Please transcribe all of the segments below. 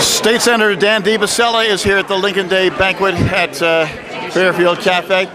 State Senator Dan Debicella is here at the Lincoln Day banquet at Fairfield Cafe.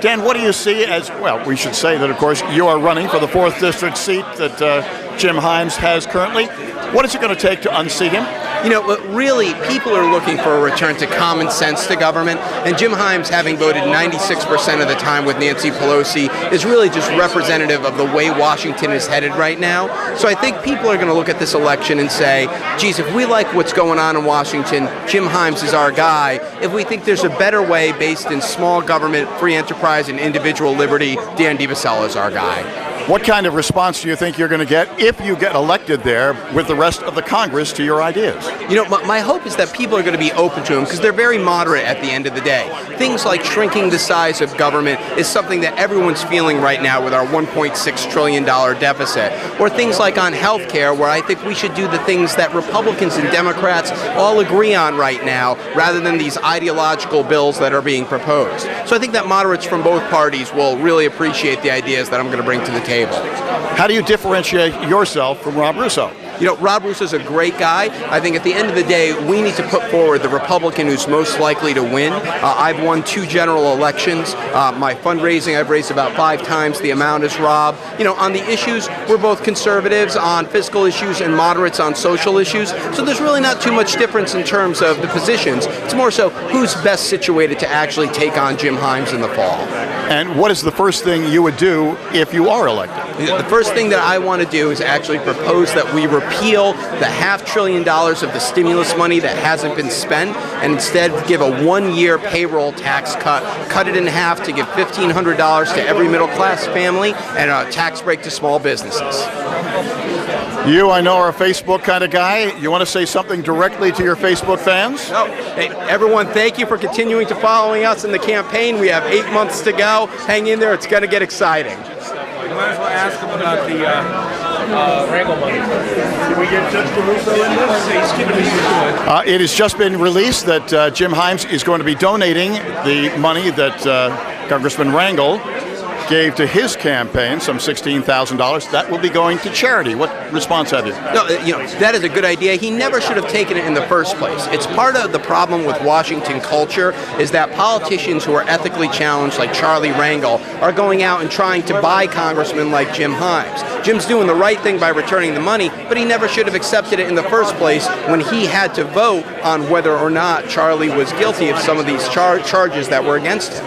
Dan, what do you see as, well, we should say that, of course, you are running for the 4th District seat that Jim Himes has currently. What is it going to take to unseat him? You know, really, people are looking for a return to common sense to government, and Jim Himes, having voted 96% of the time with Nancy Pelosi, is really just representative of the way Washington is headed right now. So I think people are going to look at this election and say, geez, if we like what's going on in Washington, Jim Himes is our guy. If we think there's a better way based in small government, free enterprise, and individual liberty, Dan Debicella is our guy. What kind of response do you think you're going to get if you get elected there with the rest of the Congress to your ideas? You know, my hope is that people are going to be open to him because they're very moderate at the end of the day. Things like shrinking the size of government is something that everyone's feeling right now with our $1.6 trillion deficit. Or things like on health care, where I think we should do the things that Republicans and Democrats all agree on right now, rather than these ideological bills that are being proposed. So I think that moderates from both parties will really appreciate the ideas that I'm going to bring to the table. How do you differentiate yourself from Rob Russo? You know, Rob Russo's a great guy. I think at the end of the day, we need to put forward the Republican who's most likely to win. I've won 2 general elections. My fundraising, I've raised about 5 times the amount as Rob. You know, on the issues, we're both conservatives on fiscal issues and moderates on social issues. So there's really not too much difference in terms of the positions. It's more so who's best situated to actually take on Jim Himes in the fall. And what is the first thing you would do if you are elected? The first thing that I want to do is actually propose that we repeal the $500 billion of the stimulus money that hasn't been spent, and instead give a 1-year payroll tax cut it in half to give $1,500 to every middle-class family, and a tax break to small businesses. You, I know, are a Facebook kind of guy. You want to say something directly to your Facebook fans? Oh, hey, everyone, thank you for continuing to following us in the campaign. We have 8 months to go. Hang in there. It's going to get exciting. You might as well ask him about the Wrangle money. Did we get Judge Russo in this? It has just been released that Jim Himes is going to be donating the money that Congressman Wrangle gave to his campaign, some $16,000. That will be going to charity. What response have you? No, you know, that is a good idea. He never should have taken it in the first place. It's part of the problem with Washington culture is that politicians who are ethically challenged, like Charlie Rangel, are going out and trying to buy congressmen like Jim Himes. Jim's doing the right thing by returning the money, but he never should have accepted it in the first place when he had to vote on whether or not Charlie was guilty of some of these charges that were against him.